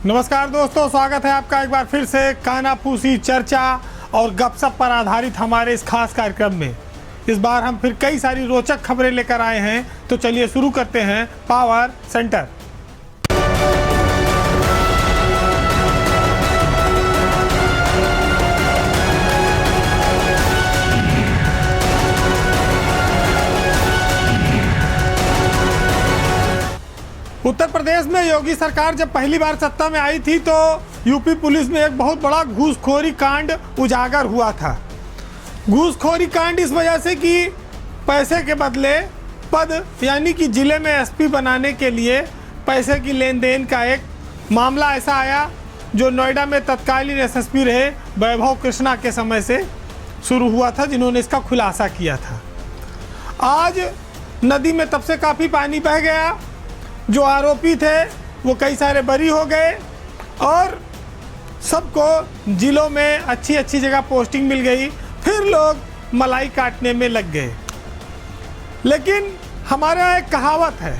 नमस्कार दोस्तों, स्वागत है आपका एक बार फिर से कानाफूसी चर्चा और गपशप पर आधारित हमारे इस खास कार्यक्रम में। इस बार हम फिर कई सारी रोचक खबरें लेकर आए हैं, तो चलिए शुरू करते हैं पावर सेंटर। उत्तर प्रदेश में योगी सरकार जब पहली बार सत्ता में आई थी तो यूपी पुलिस में एक बहुत बड़ा घूसखोरी कांड उजागर हुआ था। घूसखोरी कांड इस वजह से कि पैसे के बदले पद यानी कि जिले में एसपी बनाने के लिए पैसे की लेन देन का एक मामला ऐसा आया जो नोएडा में तत्कालीन एसएसपी रहे वैभव कृष्णा के समय से शुरू हुआ था, जिन्होंने इसका खुलासा किया था। आज नदी में तब से काफ़ी पानी बह गया। जो आरोपी थे वो कई सारे बरी हो गए और सबको जिलों में अच्छी अच्छी जगह पोस्टिंग मिल गई। फिर लोग मलाई काटने में लग गए। लेकिन हमारे यहाँ एक कहावत है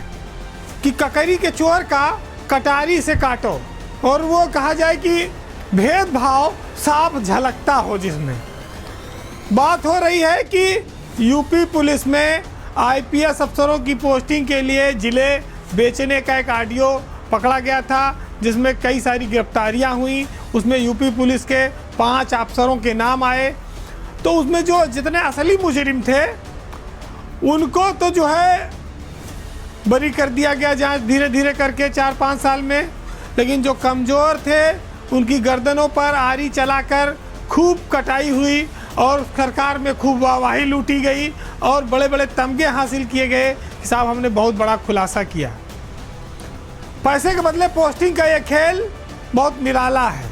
कि ककरी के चोर का कटारी से काटो, और वो कहा जाए कि भेदभाव साफ झलकता हो। जिसमें बात हो रही है कि यूपी पुलिस में आईपीएस अफसरों की पोस्टिंग के लिए जिले बेचने का एक ऑडियो पकड़ा गया था, जिसमें कई सारी गिरफ्तारियां हुई। उसमें यूपी पुलिस के 5 अफसरों के नाम आए। तो उसमें जो जितने असली मुजरिम थे उनको तो जो है बरी कर दिया गया जांच धीरे धीरे करके 4-5 साल में। लेकिन जो कमज़ोर थे उनकी गर्दनों पर आरी चलाकर खूब कटाई हुई और सरकार में खूब वाहवाही लूटी गई और बड़े बड़े तमगे हासिल किए गए कि साहब हमने बहुत बड़ा खुलासा किया। पैसे के बदले पोस्टिंग का ये खेल बहुत निराला है।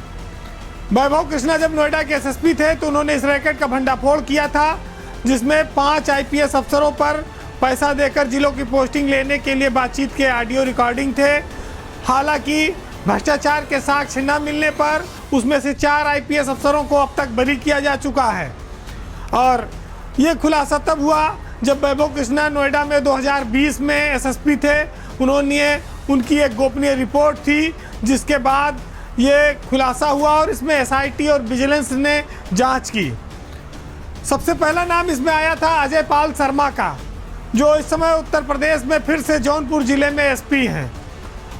वैभव कृष्णा जब नोएडा के एसएसपी थे तो उन्होंने इस रैकेट का भंडाफोड़ किया था, जिसमें 5 आईपीएस अफसरों पर पैसा देकर जिलों की पोस्टिंग लेने के लिए बातचीत के ऑडियो रिकॉर्डिंग थे। हालांकि भ्रष्टाचार के साक्ष्य न मिलने पर उसमें से 4 आईपीएस अफसरों को अब तक बरी किया जा चुका है। और ये खुलासा तब हुआ जब वैभव कृष्णा नोएडा में 2020 में एसएसपी थे। उनकी एक गोपनीय रिपोर्ट थी, जिसके बाद ये खुलासा हुआ और इसमें एसआईटी और विजिलेंस ने जांच की। सबसे पहला नाम इसमें आया था अजय पाल शर्मा का, जो इस समय उत्तर प्रदेश में फिर से जौनपुर जिले में एसपी हैं।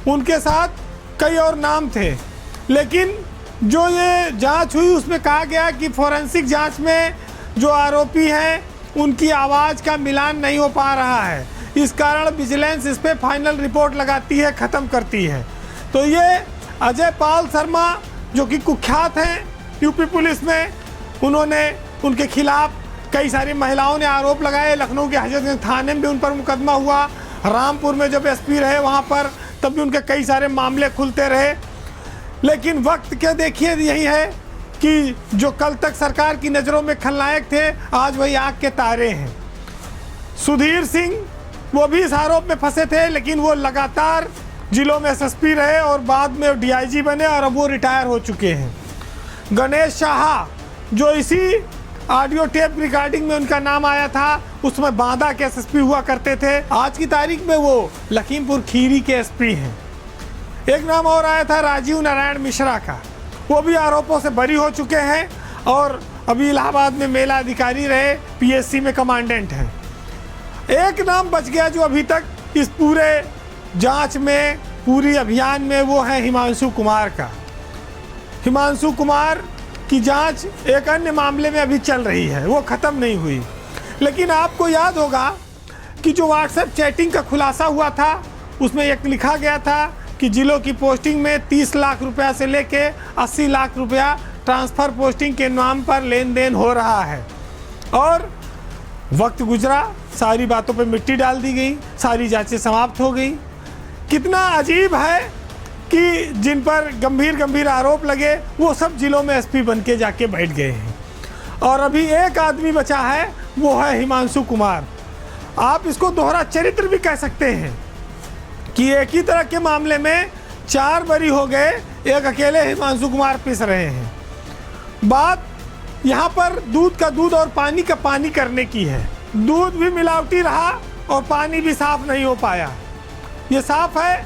उनके साथ कई और नाम थे, लेकिन जो ये जांच हुई उसमें कहा गया कि फोरेंसिक जांच में जो आरोपी हैं उनकी आवाज़ का मिलान नहीं हो पा रहा है। इस कारण विजिलेंस इस पे फाइनल रिपोर्ट लगाती है, ख़त्म करती है। तो ये अजय पाल शर्मा जो कि कुख्यात हैं यूपी पुलिस में, उनके खिलाफ कई सारी महिलाओं ने आरोप लगाए। लखनऊ के हजरतगंज थाने में भी उन पर मुकदमा हुआ। रामपुर में जब एसपी रहे वहाँ पर तब भी उनके कई सारे मामले खुलते रहे। लेकिन वक्त क्या देखिए यही है कि जो कल तक सरकार की नज़रों में खलनायक थे, आज वही आग के तारे हैं। सुधीर सिंह वो भी इस आरोप में फंसे थे, लेकिन वो लगातार जिलों में एसएसपी रहे और बाद में डीआईजी बने और अब वो रिटायर हो चुके हैं। गणेश शाह जो इसी ऑडियो टेप रिकॉर्डिंग में उनका नाम आया था, उसमें बांदा के एसएसपी हुआ करते थे। आज की तारीख में वो लखीमपुर खीरी के एसपी हैं। एक नाम और आया था राजीव नारायण मिश्रा का, वो भी आरोपों से बरी हो चुके हैं और अभी इलाहाबाद में मेला अधिकारी रहे, पीएससी में कमांडेंट हैं। एक नाम बच गया जो अभी तक इस पूरे जांच में, पूरी अभियान में, वो है हिमांशु कुमार का। हिमांशु कुमार की जांच एक अन्य मामले में अभी चल रही है, वो ख़त्म नहीं हुई। लेकिन आपको याद होगा कि जो व्हाट्सएप चैटिंग का खुलासा हुआ था उसमें एक लिखा गया था कि जिलों की पोस्टिंग में 30 लाख रुपया से लेके 80 लाख रुपया ट्रांसफ़र पोस्टिंग के नाम पर लेन देन हो रहा है। और वक्त गुजरा, सारी बातों पे मिट्टी डाल दी गई, सारी जांचें समाप्त हो गई। कितना अजीब है कि जिन पर गंभीर गंभीर आरोप लगे वो सब जिलों में एसपी बन के जाके बैठ गए हैं और अभी एक आदमी बचा है, वो है हिमांशु कुमार। आप इसको दोहरा चरित्र भी कह सकते हैं कि एक ही तरह के मामले में 4 बरी हो गए, एक अकेले हिमांशु कुमार पिस रहे हैं। बात यहाँ पर दूध का दूध और पानी का पानी करने की है। दूध भी मिलावटी रहा और पानी भी साफ नहीं हो पाया। ये साफ है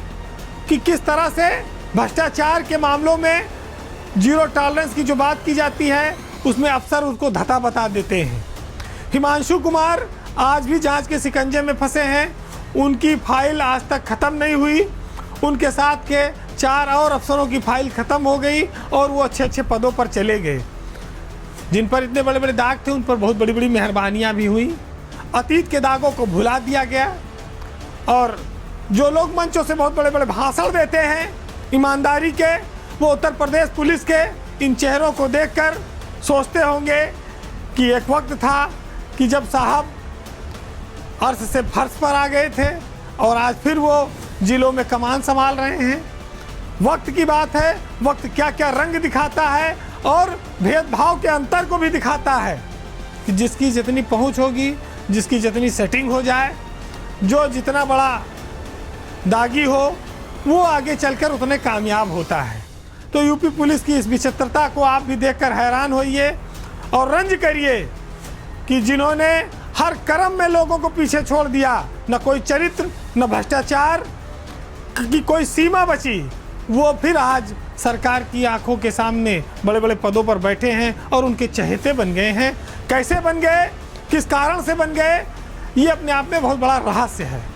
कि किस तरह से भ्रष्टाचार के मामलों में जीरो टॉलरेंस की जो बात की जाती है उसमें अफसर उसको धता बता देते हैं। हिमांशु कुमार आज भी जांच के शिकंजे में फंसे हैं, उनकी फाइल आज तक ख़त्म नहीं हुई। उनके साथ के 4 और अफसरों की फाइल ख़त्म हो गई और वो अच्छे अच्छे पदों पर चले गए। जिन पर इतने बड़े बड़े दाग थे उन पर बहुत बड़ी बड़ी मेहरबानियाँ भी हुई। अतीत के दागों को भुला दिया गया और जो लोग मंचों से बहुत बड़े बड़े भाषण देते हैं ईमानदारी के, वो उत्तर प्रदेश पुलिस के इन चेहरों को देखकर सोचते होंगे कि एक वक्त था कि जब साहब अर्श से फर्श पर आ गए थे और आज फिर वो जिलों में कमान संभाल रहे हैं। वक्त की बात है, वक्त क्या क्या रंग दिखाता है और भेदभाव के अंतर को भी दिखाता है कि जिसकी जितनी पहुंच होगी, जिसकी जितनी सेटिंग हो जाए, जो जितना बड़ा दागी हो, वो आगे चलकर उतने कामयाब होता है। तो यूपी पुलिस की इस विचित्रता को आप भी देखकर हैरान होइए और रंज करिए कि जिन्होंने हर कर्म में लोगों को पीछे छोड़ दिया, न कोई चरित्र न भ्रष्टाचार की कोई सीमा बची, वो फिर आज सरकार की आंखों के सामने बड़े बड़े पदों पर बैठे हैं और उनके चहेते बन गए हैं। कैसे बन गए, किस कारण से बन गए, ये अपने आप में बहुत बड़ा रहस्य है।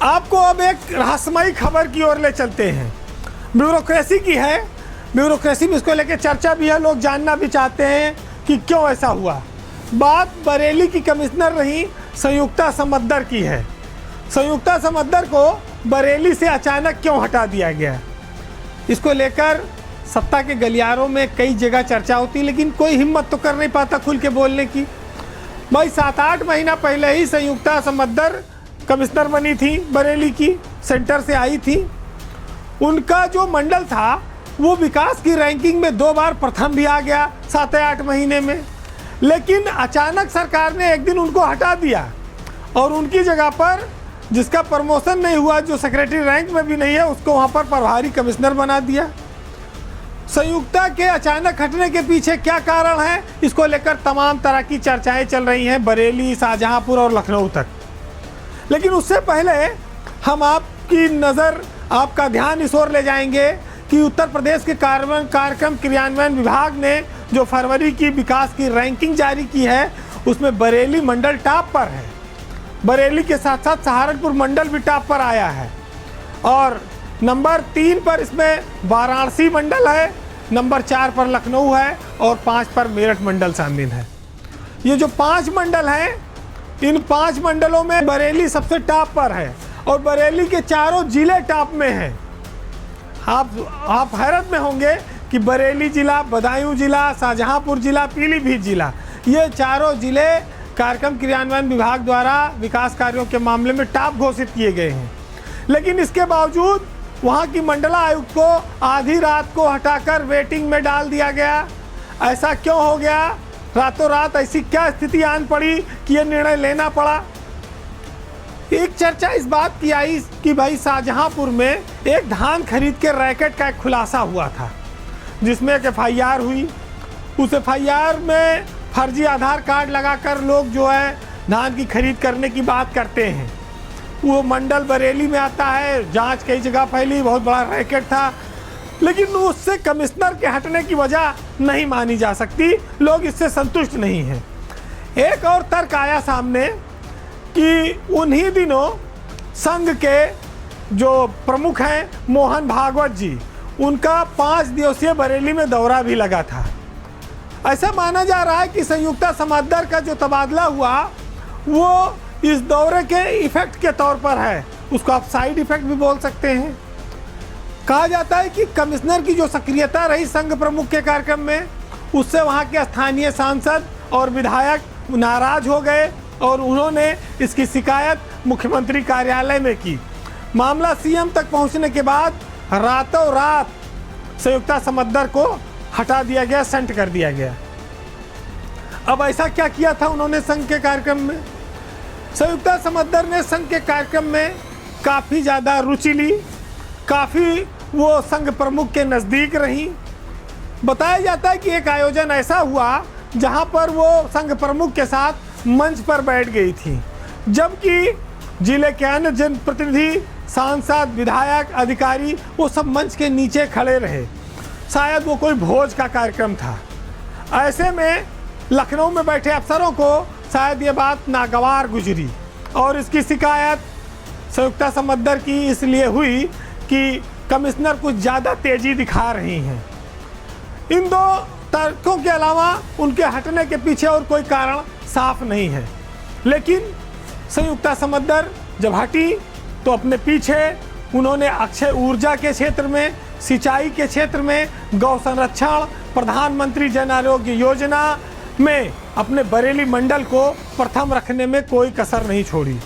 आपको अब एक रहस्यमयी खबर की ओर ले चलते हैं। ब्यूरोक्रेसी की है, ब्यूरोक्रेसी में इसको लेकर चर्चा भी है, लोग जानना भी चाहते हैं कि क्यों ऐसा हुआ। बात बरेली की कमिश्नर रही संयुक्ता समद्दर की है। संयुक्ता समद्दर को बरेली से अचानक क्यों हटा दिया गया, इसको लेकर सत्ता के गलियारों में कई जगह चर्चा होती, लेकिन कोई हिम्मत तो कर नहीं पाता खुल के बोलने की। भाई 7-8 महीना पहले ही संयुक्ता समद्दर कमिश्नर बनी थी, बरेली की सेंटर से आई थी। उनका जो मंडल था वो विकास की रैंकिंग में 2 बार प्रथम भी आ गया 7-8 महीने में, लेकिन अचानक सरकार ने एक दिन उनको हटा दिया और उनकी जगह पर जिसका प्रमोशन नहीं हुआ, जो सेक्रेटरी रैंक में भी नहीं है, उसको वहाँ पर प्रभारी कमिश्नर बना दिया। संयुक्ता के अचानक हटने के पीछे क्या कारण है, इसको लेकर तमाम तरह की चर्चाएं चल रही हैं बरेली, शाहजहांपुर और लखनऊ तक। लेकिन उससे पहले हम आपकी नज़र, आपका ध्यान इस ओर ले जाएंगे कि उत्तर प्रदेश के कार्यक्रम क्रियान्वयन विभाग ने जो फरवरी की विकास की रैंकिंग जारी की है उसमें बरेली मंडल टॉप पर है। बरेली के साथ साथ सहारनपुर मंडल भी टॉप पर आया है और नंबर 3 पर इसमें वाराणसी मंडल है, नंबर 4 पर लखनऊ है और 5 पर मेरठ मंडल शामिल है। ये जो 5 मंडल हैं, इन 5 मंडलों में बरेली सबसे टॉप पर है और बरेली के चारों जिले टॉप में हैं। आप हैरत में होंगे कि बरेली जिला, बदायूं जिला, शाहजहांपुर जिला, पीलीभीत जिला, ये चारों जिले कार्यक्रम क्रियान्वयन विभाग द्वारा विकास कार्यों के मामले में टॉप घोषित किए गए हैं। लेकिन इसके बावजूद वहाँ की मंडला आयुक्त को आधी रात को हटाकर वेटिंग में डाल दिया गया। ऐसा क्यों हो गया, रातों रात ऐसी क्या स्थिति आन पड़ी कि ये निर्णय लेना पड़ा। एक चर्चा इस बात की आई कि भाई शाहजहांपुर में एक धान खरीद के रैकेट का एक खुलासा हुआ था, जिसमें एक FIR हुई। उस FIR में फर्जी आधार कार्ड लगाकर लोग जो है धान की खरीद करने की बात करते हैं। वो मंडल बरेली में आता है, जांच कई जगह फैली, बहुत बड़ा रैकेट था, लेकिन उससे कमिश्नर के हटने की वजह नहीं मानी जा सकती। लोग इससे संतुष्ट नहीं हैं। एक और तर्क आया सामने कि उन्हीं दिनों संघ के जो प्रमुख हैं मोहन भागवत जी, उनका 5 दिवसीय बरेली में दौरा भी लगा था। ऐसा माना जा रहा है कि संयुक्ता समद्दर का जो तबादला हुआ वो इस दौरे के इफेक्ट के तौर पर है, उसको आप साइड इफेक्ट भी बोल सकते हैं। कहा जाता है कि कमिश्नर की जो सक्रियता रही संघ प्रमुख के कार्यक्रम में, उससे वहाँ के स्थानीय सांसद और विधायक नाराज हो गए और उन्होंने इसकी शिकायत मुख्यमंत्री कार्यालय में की। मामला CM तक पहुँचने के बाद रातों रात संयुक्ता समद्दर को हटा दिया गया, सेंट कर दिया गया। अब ऐसा क्या किया था उन्होंने संघ के कार्यक्रम में? संयुक्ता समद्दर ने संघ के कार्यक्रम में काफ़ी ज़्यादा रुचि ली, काफ़ी वो संघ प्रमुख के नज़दीक रही। बताया जाता है कि एक आयोजन ऐसा हुआ जहां पर वो संघ प्रमुख के साथ मंच पर बैठ गई थी, जबकि जिले के अन्य जनप्रतिनिधि सांसद, विधायक, अधिकारी वो सब मंच के नीचे खड़े रहे। शायद वो कोई भोज का कार्यक्रम था। ऐसे में लखनऊ में बैठे अफसरों को शायद ये बात नागवार गुजरी और इसकी शिकायत संयुक्ता समद्दर की इसलिए हुई कि कमिश्नर कुछ ज़्यादा तेज़ी दिखा रही हैं। इन दो तर्कों के अलावा उनके हटने के पीछे और कोई कारण साफ नहीं है। लेकिन संयुक्ता समद्दर जब हटी तो अपने पीछे उन्होंने अक्षय ऊर्जा के क्षेत्र में, सिंचाई के क्षेत्र में, गौ संरक्षण, प्रधानमंत्री जन आरोग्य योजना में अपने बरेली मंडल को प्रथम रखने में कोई कसर नहीं छोड़ी।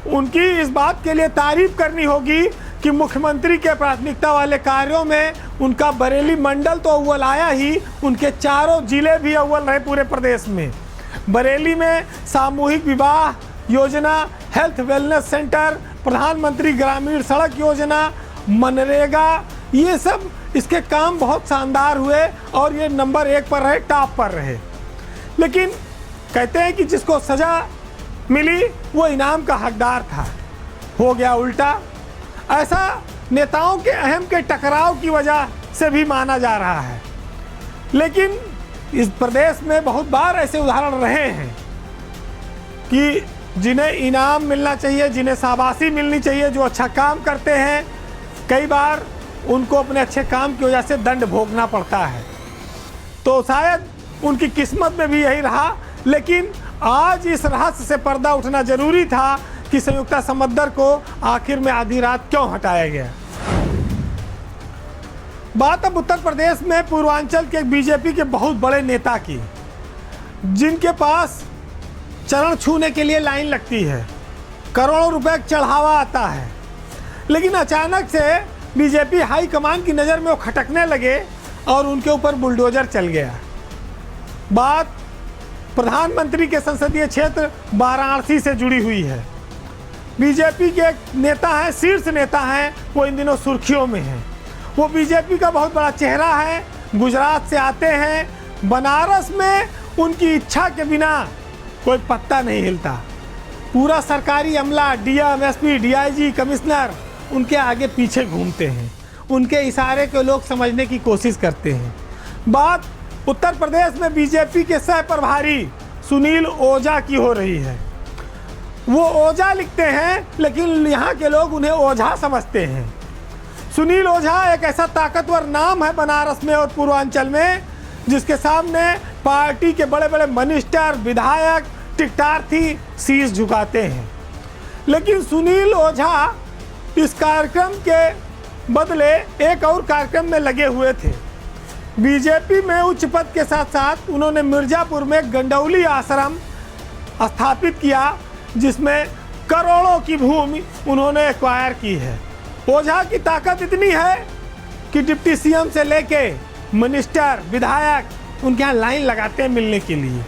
उनकी इस बात के लिए तारीफ करनी होगी कि मुख्यमंत्री के प्राथमिकता वाले कार्यों में उनका बरेली मंडल तो अव्वल आया ही, उनके चारों जिले भी अव्वल रहे पूरे प्रदेश में। बरेली में सामूहिक विवाह योजना, हेल्थ वेलनेस सेंटर, प्रधानमंत्री ग्रामीण सड़क योजना, मनरेगा, ये सब इसके काम बहुत शानदार हुए और ये नंबर 1 पर रहे, टॉप पर रहे। लेकिन कहते हैं कि जिसको सज़ा मिली वो इनाम का हकदार था, हो गया उल्टा। ऐसा नेताओं के अहम के टकराव की वजह से भी माना जा रहा है। लेकिन इस प्रदेश में बहुत बार ऐसे उदाहरण रहे हैं कि जिन्हें इनाम मिलना चाहिए, जिन्हें शाबाशी मिलनी चाहिए, जो अच्छा काम करते हैं, कई बार उनको अपने अच्छे काम की वजह से दंड भोगना पड़ता है। तो शायद उनकी किस्मत में भी यही रहा। लेकिन आज इस रहस्य से पर्दा उठना जरूरी था कि संयुक्ता समद्दर को आखिर में आधी रात क्यों हटाया गया। बात अब उत्तर प्रदेश में पूर्वांचल के बीजेपी के बहुत बड़े नेता की, जिनके पास चरण छूने के लिए लाइन लगती है, करोड़ों रुपए चढ़ावा आता है। लेकिन अचानक से बीजेपी हाईकमान की नज़र में वो खटकने लगे और उनके ऊपर बुलडोजर चल गया। बात प्रधानमंत्री के संसदीय क्षेत्र वाराणसी से जुड़ी हुई है। बीजेपी के एक नेता हैं, शीर्ष नेता हैं, वो इन दिनों सुर्खियों में हैं। वो बीजेपी का बहुत बड़ा चेहरा है, गुजरात से आते हैं। बनारस में उनकी इच्छा के बिना कोई पत्ता नहीं हिलता। पूरा सरकारी अमला, डीएम, एसपी, डीआईजी, कमिश्नर उनके आगे पीछे घूमते हैं। उनके इशारे को लोग समझने की कोशिश करते हैं। बात उत्तर प्रदेश में बीजेपी के सह प्रभारी सुनील ओझा की हो रही है। वो ओझा लिखते हैं लेकिन यहाँ के लोग उन्हें ओझा समझते हैं। सुनील ओझा एक ऐसा ताकतवर नाम है बनारस में और पूर्वांचल में, जिसके सामने पार्टी के बड़े बड़े मिनिस्टर, विधायक, टिकटार्थी शीश झुकाते हैं। लेकिन सुनील ओझा इस कार्यक्रम के बदले एक और कार्यक्रम में लगे हुए थे। बीजेपी में उच्च पद के साथ साथ उन्होंने मिर्जापुर में गंडौली आश्रम स्थापित किया, जिसमें करोड़ों की भूमि उन्होंने एक्वायर की है। ओझा की ताकत इतनी है कि डिप्टी सीएम से लेके मिनिस्टर, विधायक उनके यहाँ लाइन लगाते हैं मिलने के लिए,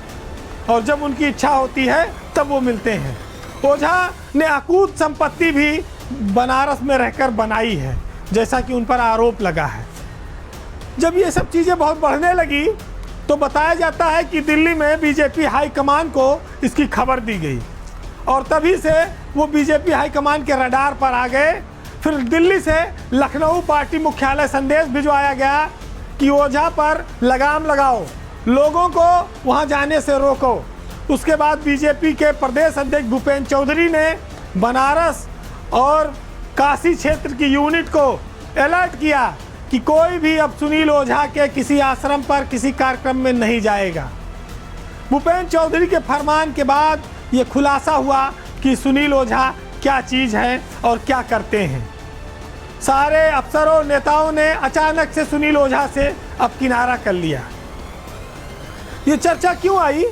और जब उनकी इच्छा होती है तब वो मिलते हैं। ओझा ने अकूत संपत्ति भी बनारस में रहकर बनाई है, जैसा कि उन पर आरोप लगा है। जब ये सब चीज़ें बहुत बढ़ने लगी तो बताया जाता है कि दिल्ली में बीजेपी हाईकमान को इसकी खबर दी गई और तभी से वो बीजेपी हाईकमान के रडार पर आ गए। फिर दिल्ली से लखनऊ पार्टी मुख्यालय संदेश भिजवाया गया कि ओझा पर लगाम लगाओ, लोगों को वहां जाने से रोको। उसके बाद बीजेपी के प्रदेश अध्यक्ष भूपेंद्र चौधरी ने बनारस और काशी क्षेत्र की यूनिट को अलर्ट किया कि कोई भी अब सुनील ओझा के किसी आश्रम पर किसी कार्यक्रम में नहीं जाएगा। भूपेंद्र चौधरी के फरमान के बाद ये खुलासा हुआ कि सुनील ओझा क्या चीज़ है और क्या करते हैं। सारे अफसरों, नेताओं ने अचानक से सुनील ओझा से अब किनारा कर लिया। ये चर्चा क्यों आई?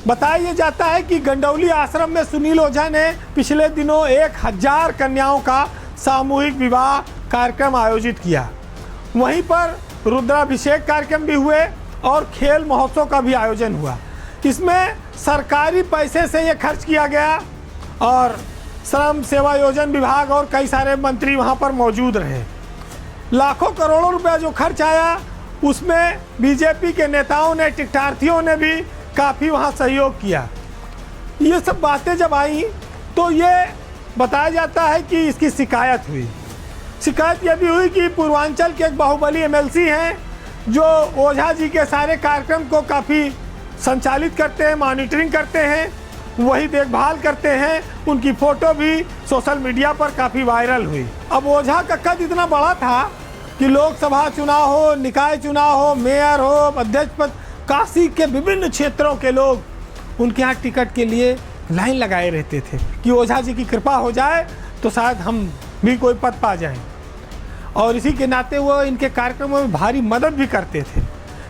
बताया जाता है कि गंडौली आश्रम में सुनील ओझा ने पिछले दिनों 1000 कन्याओं का सामूहिक विवाह कार्यक्रम आयोजित किया। वहीं पर रुद्राभिषेक कार्यक्रम भी हुए और खेल महोत्सव का भी आयोजन हुआ। इसमें सरकारी पैसे से ये खर्च किया गया और श्रम सेवा योजन विभाग और कई सारे मंत्री वहाँ पर मौजूद रहे। लाखों करोड़ों रुपया जो खर्च आया उसमें बीजेपी के नेताओं ने, टिकटार्थियों ने भी काफ़ी वहाँ सहयोग किया। ये सब बातें जब आई तो ये बताया जाता है कि इसकी शिकायत हुई। शिकायत यह भी हुई कि पूर्वांचल के एक बाहुबली एमएलसी हैं जो ओझा जी के सारे कार्यक्रम को काफ़ी संचालित करते हैं, मॉनिटरिंग करते हैं, वही देखभाल करते हैं। उनकी फ़ोटो भी सोशल मीडिया पर काफ़ी वायरल हुई। अब ओझा का कद इतना बड़ा था कि लोकसभा चुनाव हो, निकाय चुनाव हो, मेयर हो, अध्यक्ष पद, काशी के विभिन्न क्षेत्रों के लोग उनके यहाँ टिकट के लिए लाइन लगाए रहते थे कि ओझा जी की कृपा हो जाए तो शायद हम भी कोई पद पा जाएं। और इसी के नाते वो इनके कार्यक्रमों में भारी मदद भी करते थे।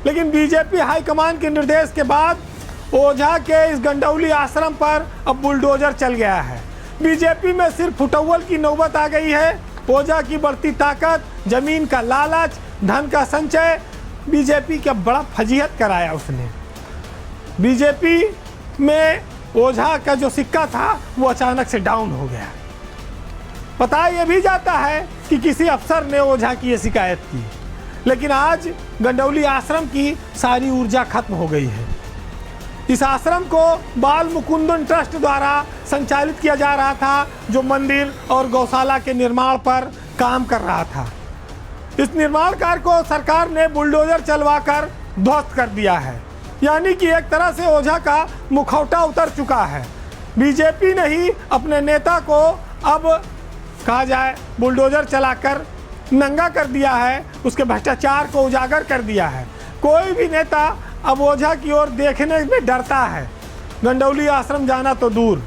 लेकिन बीजेपी हाईकमान के निर्देश के बाद ओझा के इस गंडौली आश्रम पर अब बुलडोजर चल गया है। बीजेपी में सिर्फ फुटअव्वल की नौबत आ गई है। ओझा की बढ़ती ताकत, जमीन का लालच, धन का संचय बीजेपी का बड़ा फजीहत कराया उसने। बीजेपी में ओझा का जो सिक्का था वो अचानक से डाउन हो गया। बताया यह भी जाता है कि किसी अफसर ने ओझा की ये शिकायत की, लेकिन आज गंडौली आश्रम की सारी ऊर्जा खत्म हो गई है। इस आश्रम को बाल मुकुंदन ट्रस्ट द्वारा संचालित किया जा रहा था, जो मंदिर और गौशाला के निर्माण पर काम कर रहा था। इस निर्माण कार्य को सरकार ने बुलडोजर चलवाकर ध्वस्त कर दिया है। यानी कि एक तरह से ओझा का मुखौटा उतर चुका है। बीजेपी ने ही अपने नेता को अब कहा जाए बुलडोजर चलाकर नंगा कर दिया है, उसके भ्रष्टाचार को उजागर कर दिया है। कोई भी नेता अब ओझा की ओर देखने में डरता है, गंडौली आश्रम जाना तो दूर।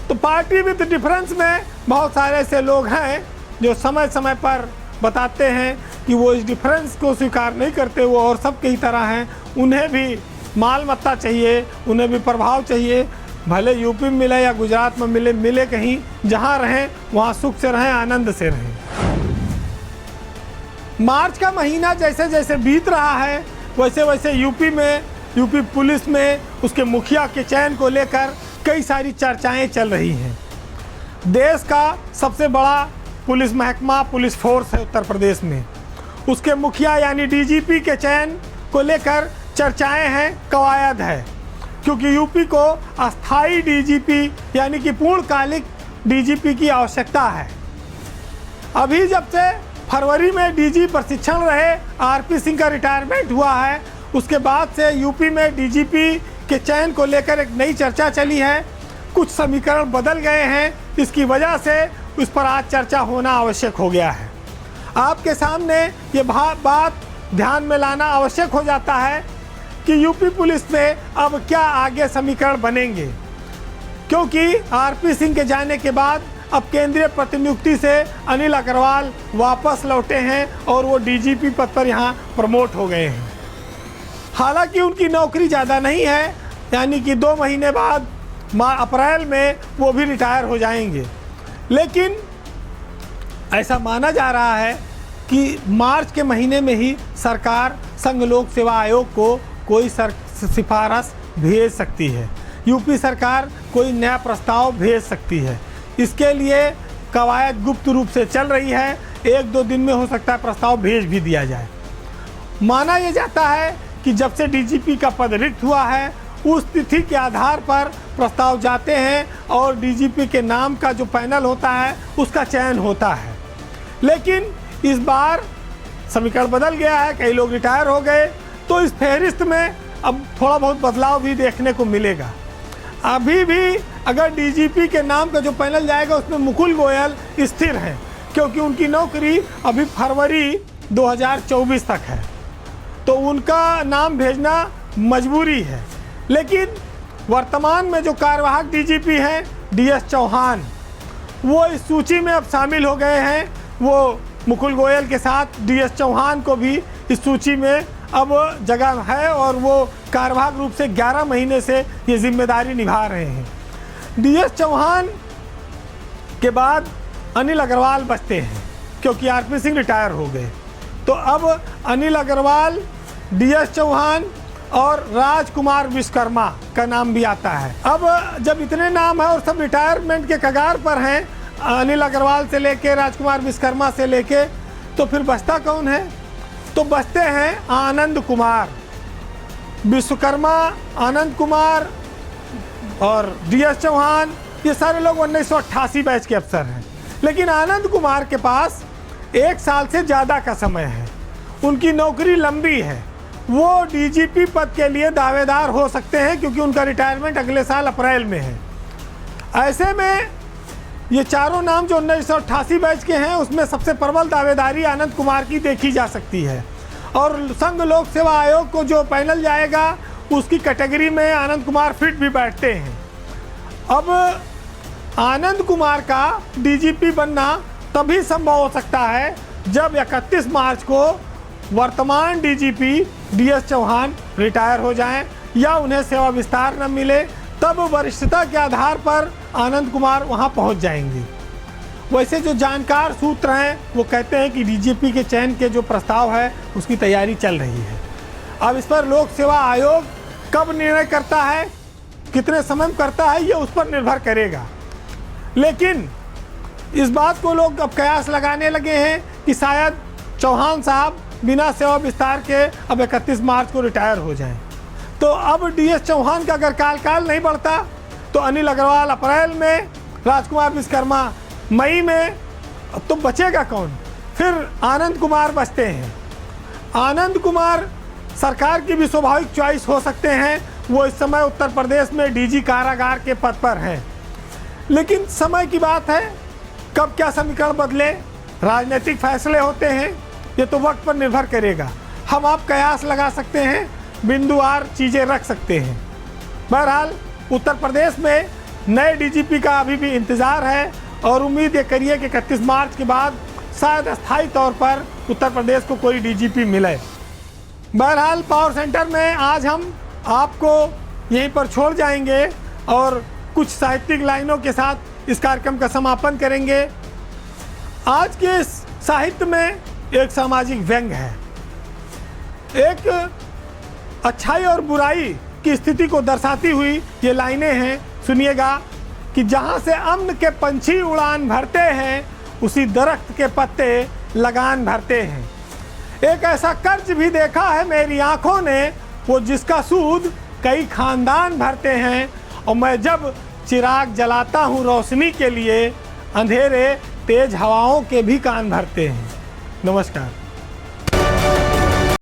तो पार्टी विद डिफरेंस में बहुत सारे ऐसे लोग हैं जो समय समय पर बताते हैं कि वो इस डिफरेंस को स्वीकार नहीं करते, वो और सब की तरह हैं। उन्हें भी माल मत्ता चाहिए, उन्हें भी प्रभाव चाहिए, भले यूपी में मिले या गुजरात में मिले कहीं, जहाँ रहें वहाँ सुख से रहें, आनंद से रहें। मार्च का महीना जैसे जैसे बीत रहा है वैसे वैसे यूपी पुलिस में उसके मुखिया के चयन को लेकर कई सारी चर्चाएं चल रही हैं। देश का सबसे बड़ा पुलिस महकमा, पुलिस फोर्स है उत्तर प्रदेश में, उसके मुखिया यानी डीजीपी के चयन को लेकर चर्चाएं हैं, कवायद है। क्योंकि यूपी को अस्थाई डीजीपी यानी कि पूर्णकालिक डीजीपी की आवश्यकता है। अभी जब से फरवरी में डीजी प्रशिक्षण रहे आरपी सिंह का रिटायरमेंट हुआ है, उसके बाद से यूपी में डीजीपी के चयन को लेकर एक नई चर्चा चली है। कुछ समीकरण बदल गए हैं, इसकी वजह से उस पर आज चर्चा होना आवश्यक हो गया है। आपके सामने ये बात ध्यान में लाना आवश्यक हो जाता है कि यूपी पुलिस में अब क्या आगे समीकरण बनेंगे, क्योंकि आरपी सिंह के जाने के बाद अब केंद्रीय प्रतिनियुक्ति से अनिल अग्रवाल वापस लौटे हैं और वो डीजीपी पद पर यहाँ प्रमोट हो गए हैं। हालांकि उनकी नौकरी ज़्यादा नहीं है, यानी कि 2 महीने बाद अप्रैल में वो भी रिटायर हो जाएंगे। लेकिन ऐसा माना जा रहा है कि मार्च के महीने में ही सरकार संघ लोक सेवा आयोग को कोई सिफारिश भेज सकती है, यूपी सरकार कोई नया प्रस्ताव भेज सकती है। इसके लिए कवायद गुप्त रूप से चल रही है, 1-2 दिन में हो सकता है प्रस्ताव भेज भी दिया जाए। माना यह जाता है कि जब से डीजीपी का पद रिक्त हुआ है उस तिथि के आधार पर प्रस्ताव जाते हैं और डीजीपी के नाम का जो पैनल होता है उसका चयन होता है। लेकिन इस बार समीकरण बदल गया है, कई लोग रिटायर हो गए, तो इस फहरिस्त में अब थोड़ा बहुत बदलाव भी देखने को मिलेगा। अभी भी अगर डीजीपी के नाम का जो पैनल जाएगा उसमें मुकुल गोयल स्थिर हैं, क्योंकि उनकी नौकरी अभी फरवरी 2024 तक है, तो उनका नाम भेजना मजबूरी है। लेकिन वर्तमान में जो कार्यवाहक डीजीपी हैं डीएस चौहान, वो इस सूची में अब शामिल हो गए हैं। वो मुकुल गोयल के साथ डीएस चौहान को भी इस सूची में अब जगह है और वो कार्यवाहक रूप से 11 महीने से ये जिम्मेदारी निभा रहे हैं। डीएस चौहान के बाद अनिल अग्रवाल बचते हैं, क्योंकि आरपी सिंह रिटायर हो गए। तो अब अनिल अग्रवाल, डीएस चौहान और राजकुमार विश्वकर्मा का नाम भी आता है। अब जब इतने नाम है और सब रिटायरमेंट के कगार पर हैं, अनिल अग्रवाल से लेके राजकुमार विश्वकर्मा से लेके, तो फिर बचता कौन है? तो बचते हैं आनंद कुमार, विश्वकर्मा, आनंद कुमार और डीएस चौहान ये सारे लोग 1988 बैच के अफसर हैं। लेकिन आनंद कुमार के पास 1 साल से ज़्यादा का समय है, उनकी नौकरी लंबी है, वो डीजीपी पद के लिए दावेदार हो सकते हैं क्योंकि उनका रिटायरमेंट अगले साल अप्रैल में है। ऐसे में ये चारों नाम जो 1988 बैच के हैं उसमें सबसे प्रबल दावेदारी आनंद कुमार की देखी जा सकती है। और संघ लोक सेवा आयोग को जो पैनल जाएगा उसकी कैटेगरी में आनंद कुमार फिट भी बैठते हैं। अब आनंद कुमार का डीजीपी बनना तभी संभव हो सकता है जब 31 मार्च को वर्तमान डीजीपी डीएस चौहान रिटायर हो जाएं या उन्हें सेवा विस्तार न मिले, तब वरिष्ठता के आधार पर आनंद कुमार वहां पहुंच जाएंगे। वैसे जो जानकार सूत्र हैं वो कहते हैं कि डीजीपी के चयन के जो प्रस्ताव है उसकी तैयारी चल रही है। अब इस पर लोक सेवा आयोग कब निर्णय करता है, कितने समय में करता है, ये उस पर निर्भर करेगा। लेकिन इस बात को लोग अब कयास लगाने लगे हैं कि शायद चौहान साहब बिना सेवा विस्तार के अब 31 मार्च को रिटायर हो जाएं। तो अब डीएस चौहान का अगर काल नहीं बढ़ता तो अनिल अग्रवाल अप्रैल में, राजकुमार विश्वकर्मा मई में, अब तो बचेगा कौन? फिर आनंद कुमार बचते हैं। आनंद कुमार सरकार की भी स्वाभाविक चॉइस हो सकते हैं, वो इस समय उत्तर प्रदेश में डीजी कारागार के पद पर हैं। लेकिन समय की बात है, कब क्या समीकरण बदले, राजनीतिक फैसले होते हैं, ये तो वक्त पर निर्भर करेगा। हम आप कयास लगा सकते हैं, बिंदुवार चीज़ें रख सकते हैं। बहरहाल उत्तर प्रदेश में नए डीजीपी का अभी भी इंतज़ार है और उम्मीद ये करिए कि 31 मार्च के बाद शायद अस्थायी तौर पर उत्तर प्रदेश को कोई डीजीपी मिले। बहरहाल पावर सेंटर में आज हम आपको यहीं पर छोड़ जाएंगे और कुछ साहित्यिक लाइनों के साथ इस कार्यक्रम का समापन करेंगे। आज के इस साहित्य में एक सामाजिक व्यंग है, एक अच्छाई और बुराई की स्थिति को दर्शाती हुई ये लाइनें हैं, सुनिएगा कि जहाँ से अम्न के पंछी उड़ान भरते हैं उसी दरख्त के पत्ते लगान भरते हैं। एक ऐसा कर्ज भी देखा है मेरी आंखों ने, वो जिसका सूद कई खानदान भरते हैं। और मैं जब चिराग जलाता हूँ रोशनी के लिए, अंधेरे तेज हवाओं के भी कान भरते हैं। नमस्कार।